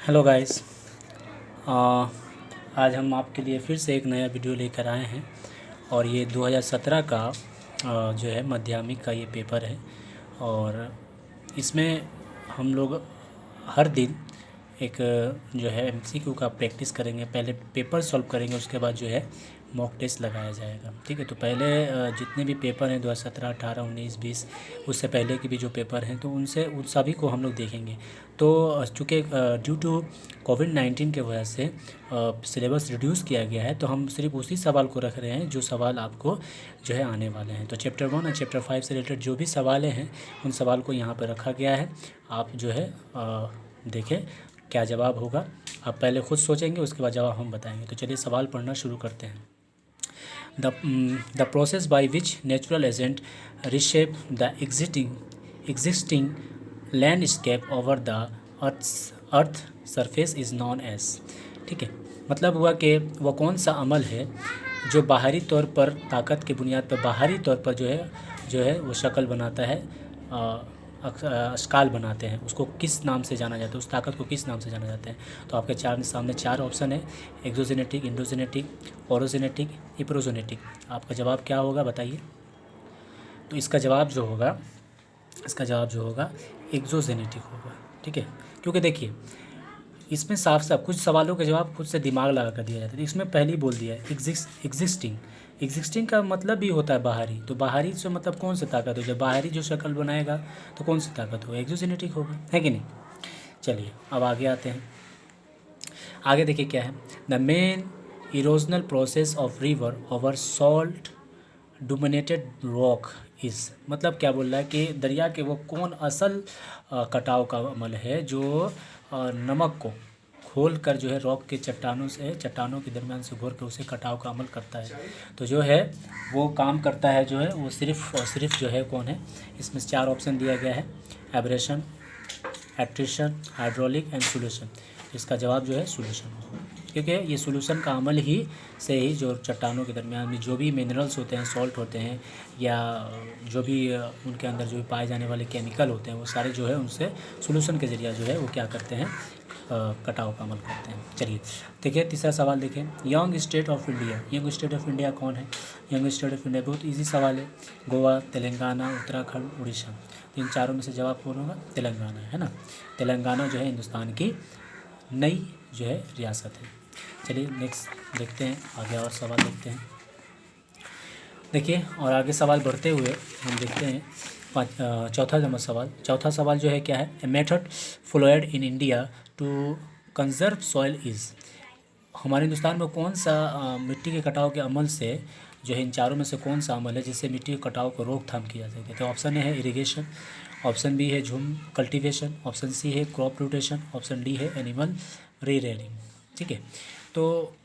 Hello guys. आज हम आपके लिए फिर से एक नया वीडियो लेकर आए हैं और ये 2017 का जो है माध्यमिक का ये पेपर है। और इसमें हम लोग हर दिन एक जो है एमसीक्यू का प्रैक्टिस करेंगे। पहले पेपर सॉल्व करेंगे, उसके बाद जो है मॉक टेस्ट लगाया जाएगा। ठीक है, तो पहले जितने भी पेपर हैं 2017, 18, 19, 20, उससे पहले के भी जो पेपर हैं तो उन सभी को हम लोग देखेंगे। तो चूँकि ड्यू टू कोविड-19 के वजह से सिलेबस रिड्यूस किया गया है, तो हम सिर्फ उसी सवाल को रख रहे हैं जो सवाल आपको जो है आने वाले हैं। तो चैप्टर 1 और चैप्टर 5 से रिलेटेड जो भी सवाल हैं उन सवाल को यहाँ पर रखा गया है। आप जो है देखें क्या जवाब होगा। आप पहले खुद सोचेंगे, उसके बाद जवाब हम बताएंगे। तो चलिए सवाल पढ़ना शुरू करते हैं। The process by which natural agent reshape the existing landscape over the earth surface is known as. ठीक है, मतलब हुआ कि वह कौन सा अमल है जो बाहरी तौर पर ताकत की बुनियाद पर बाहरी तौर पर जो है वो शक्ल बनाता है, स्काल बनाते हैं। उसको किस नाम से जाना जाता है, उस ताकत को किस नाम से जाना जाता है। तो आपके सामने चार ऑप्शन है: एक्सोजेनेटिक, इंडोजेनेटिक, ओरोजेनेटिक, इप्रोजेनेटिक। आपका जवाब क्या होगा बताइए। तो इसका जवाब जो होगा एक्सोजेनेटिक होगा। ठीक है, क्योंकि देखिए इसमें साफ साफ कुछ सवालों के जवाब खुद से दिमाग लगा कर दिया जाता है। इसमें पहले ही बोल दिया है एग्जिस्टिंग का मतलब भी होता है बाहरी। तो बाहरी से मतलब कौन सी ताकत हो, जब बाहरी जो शक्ल बनाएगा तो कौन सी ताकत होगा, एक्सोजेनेटिक होगा, है कि नहीं। चलिए अब आगे आते हैं। आगे देखिए क्या है। The main erosional process of river over salt dominated rock is, मतलब क्या बोल रहा है कि दरिया के वो कौन असल कटाव का अमल है जो नमक को खोल कर जो है रॉक के चट्टानों के दरमियान से घोर कर उसे कटाव का अमल करता है। तो जो है वो काम करता है जो है वो सिर्फ और सिर्फ जो है कौन है। इसमें चार ऑप्शन दिया गया है: abrasion, attrition, hydraulic and solution. इसका जवाब जो है सोल्यूशन होगा, क्योंकि ये सोल्यूशन का अमल ही से ही जो चट्टानों के दरमियान में जो भी मिनरल्स होते हैं, सॉल्ट होते हैं, या जो भी उनके अंदर जो भी पाए जाने वाले केमिकल होते हैं, वो सारे जो है उनसे सोल्यूशन के ज़रिए जो है वो क्या करते हैं, कटाव का अमल करते हैं। चलिए देखिए तीसरा सवाल देखें। यंग स्टेट ऑफ इंडिया कौन है। यंग स्टेट ऑफ इंडिया बहुत ईजी सवाल है। गोवा, तेलंगाना, उत्तराखंड, उड़ीसा। तो इन चारों में से जवाब कौन होगा, तेलंगाना है ना। तेलंगाना जो है हिंदुस्तान की नई जो है रियासत है। चलिए नेक्स्ट देखते हैं, आगे और सवाल देखते हैं। देखिए और आगे सवाल बढ़ते हुए हम देखते हैं चौथा सवाल जो है क्या है। A method followed in India to conserve soil is. हमारे हिंदुस्तान में कौन सा मिट्टी के कटाव के अमल से जो है इन चारों में से कौन सा अमल है जिससे मिट्टी के कटाव को रोकथाम किया जा सके। तो ऑप्शन ए है इरिगेशन, ऑप्शन बी है झूम कल्टीवेशन, ऑप्शन सी है क्रॉप रोटेशन, ऑप्शन डी है एनिमल रीरेयरिंग। ठीक है, तो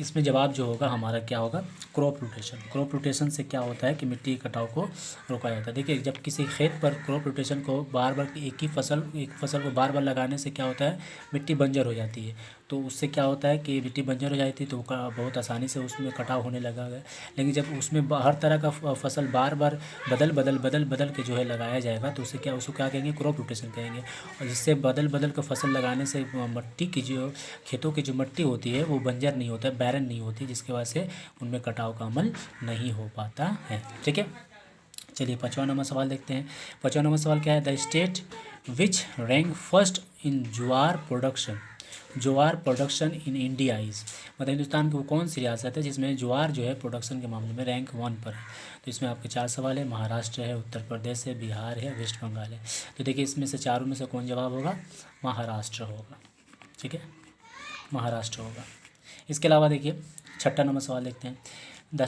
इसमें जवाब जो होगा हमारा क्या होगा, क्रॉप रोटेशन। क्रॉप रोटेशन से क्या होता है कि मिट्टी के कटाव को रोका जाता है। देखिए जब किसी खेत पर क्रॉप रोटेशन को बार बार एक फसल को बार बार लगाने से क्या होता है, मिट्टी बंजर हो जाती है। तो उससे क्या होता है कि मिट्टी बंजर हो जाती है तो बहुत आसानी से उसमें कटाव होने लगा है। लेकिन जब उसमें हर तरह का फसल बार बार बदल के जो है लगाया जाएगा तो उसको क्या कहेंगे, क्रॉप रोटेशन कहेंगे। और जिससे बदल के फसल लगाने से मट्टी की जो खेतों की जो मिट्टी होती है वो बंजर नहीं होता है, बैरन नहीं होती, जिसकी वजह से उनमें कटाव का अमल नहीं हो पाता है। ठीक है, चलिए 5वां नंबर सवाल देखते हैं। 5वां नंबर सवाल क्या है। The state which rank first in jowar production in India is, मतलब हिंदुस्तान की वो कौन सी रियासत है जिसमें ज्वार जो है प्रोडक्शन के मामले में रैंक 1 पर है। तो इसमें आपके चार सवाल है। महाराष्ट्र है, उत्तर प्रदेश है, बिहार है, वेस्ट बंगाल है। तो देखिए इसमें से चारों में से कौन जवाब होगा, महाराष्ट्र होगा। ठीक है, महाराष्ट्र होगा। इसके अलावा देखिए 6ठा नंबर सवाल देखते हैं। The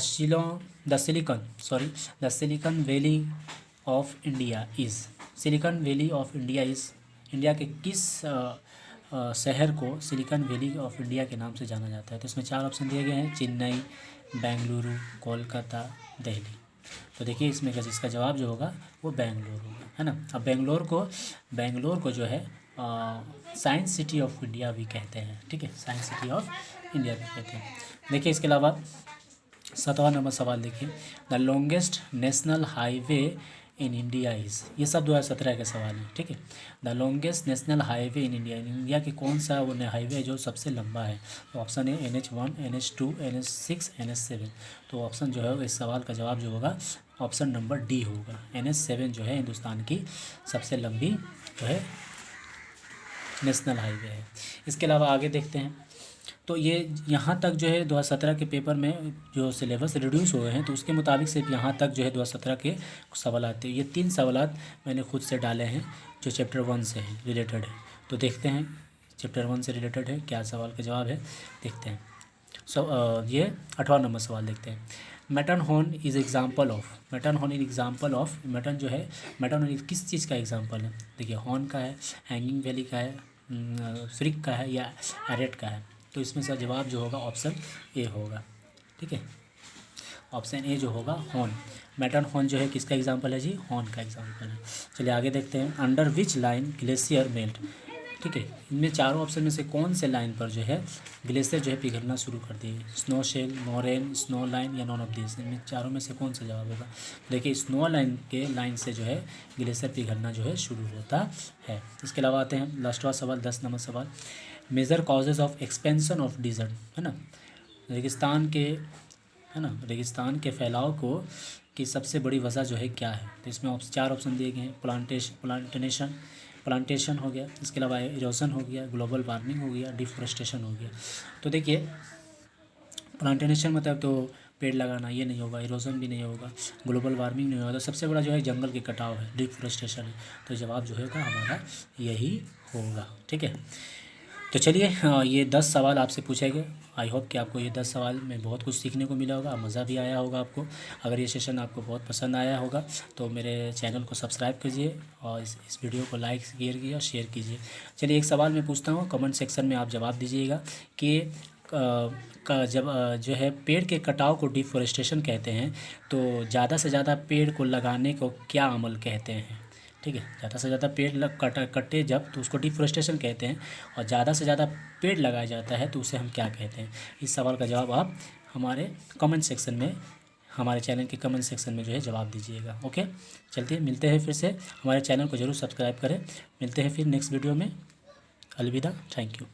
silicon valley of India is. Silicon valley of India is, India के किस शहर को सिलिकन वैली ऑफ इंडिया के नाम से जाना जाता है। तो इसमें चार ऑप्शन दिए गए हैं: चेन्नई, बेंगलुरु, कोलकाता, दिल्ली। तो देखिए इसमें इसका जवाब जो होगा वो बेंगलोर होगा, है ना। अब बेंगलोर को जो है साइंस सिटी ऑफ इंडिया भी कहते हैं। ठीक है, साइंस सिटी ऑफ इंडिया भी कहते हैं। देखिए इसके अलावा 7वां नंबर सवाल देखिए। The longest national highway in India is, ये सब 2017 के सवाल हैं, ठीक है। The longest national highway in India के कौन सा वो हाईवे है जो सबसे लंबा है? तो ऑप्शन है NH1, NH2, NH6, NH7। तो ऑप्शन जो है इस सवाल का जवाब जो होगा ऑप्शन नंबर डी होगा। NH7 जो है हिंदुस्तान की सबसे लंबी जो है नेशनल हाईवे है। इसके अलावा आगे देखते हैं। तो ये यहाँ तक जो है 2017 के पेपर में जो सिलेबस रिड्यूस हो गए हैं, तो उसके मुताबिक सिर्फ यहाँ तक जो है 2017 के सवाल आते हैं। ये 3 सवाल मैंने खुद से डाले हैं जो चैप्टर 1 से है रिलेटेड है। तो देखते हैं चैप्टर 1 से रिलेटेड है क्या सवाल का जवाब है, देखते हैं। ये 8वां नंबर सवाल देखते हैं। Matterhorn is example of, Matterhorn is example of, Matterhorn जो है मैटन हॉर्न किस चीज़ का एग्जाम्पल है? देखिए हॉर्न का है, हैंगिंग वैली का है, श्रिक का है या एरेट का है? तो इसमें से जवाब जो होगा ऑप्शन ए होगा, ठीक है। ऑप्शन ए जो होगा हॉर्न, मैटन हॉर्न जो है किसका एग्जाम्पल है जी? हॉर्न का एग्जाम्पल है। चलिए आगे देखते हैं। Under which line glacier melt, ठीक है। इनमें चारों ऑप्शन में से कौन से लाइन पर जो है ग्लेशियर जो है पिघलना शुरू कर दिए? Snow shell, moraine, snow line या नॉन ऑफ दिस? इनमें चारों में से कौन सा जवाब होगा? देखिए स्नो लाइन के लाइन से जो है ग्लेशियर पिघलना जो है शुरू होता है। इसके अलावा आते हैं लास्टवा सवाल, 10 नंबर सवाल। Major causes of expansion of desert, है ना, रेगिस्तान के, है ना, रेगिस्तान के फैलाव को की सबसे बड़ी वजह जो है क्या है? तो इसमें 4 ऑप्शन दिए गए हैं। प्लांटेशन हो गया, इसके अलावा इरोजन हो गया, ग्लोबल वार्मिंग हो गया, डिफोरेस्टेशन हो गया। तो देखिए प्लांटेशन मतलब तो पेड़ लगाना, ये नहीं होगा, इरोजन भी नहीं होगा, ग्लोबल वार्मिंग नहीं होगा। तो सबसे बड़ा जो है जंगल के कटाव है, डिफोरेस्टेशन है। तो जवाब जो होगा हमारा यही होगा, ठीक है। तो चलिए ये 10 सवाल आपसे पूछे गए। आई होप कि आपको ये 10 सवाल में बहुत कुछ सीखने को मिला होगा, मज़ा भी आया होगा आपको। अगर ये सेशन आपको बहुत पसंद आया होगा तो मेरे चैनल को सब्सक्राइब कीजिए और इस वीडियो को लाइक कीजिए और शेयर कीजिए। चलिए एक सवाल मैं पूछता हूँ, कमेंट सेक्शन में आप जवाब दीजिएगा कि जब जो है पेड़ के कटाव को डिफोरेस्टेशन कहते हैं, तो ज़्यादा से ज़्यादा पेड़ को लगाने को क्या अमल कहते हैं? ठीक है, ज़्यादा से ज़्यादा पेड़ कटे जब, तो उसको डिफोरेस्टेशन कहते हैं, और ज़्यादा से ज़्यादा पेड़ लगाया जाता है तो उसे हम क्या कहते हैं? इस सवाल का जवाब आप हमारे कमेंट सेक्शन में, हमारे चैनल के कमेंट सेक्शन में जो है जवाब दीजिएगा। ओके, चलते हैं, मिलते हैं फिर से। हमारे चैनल को ज़रूर सब्सक्राइब करें। मिलते हैं फिर नेक्स्ट वीडियो में। अलविदा, थैंक यू।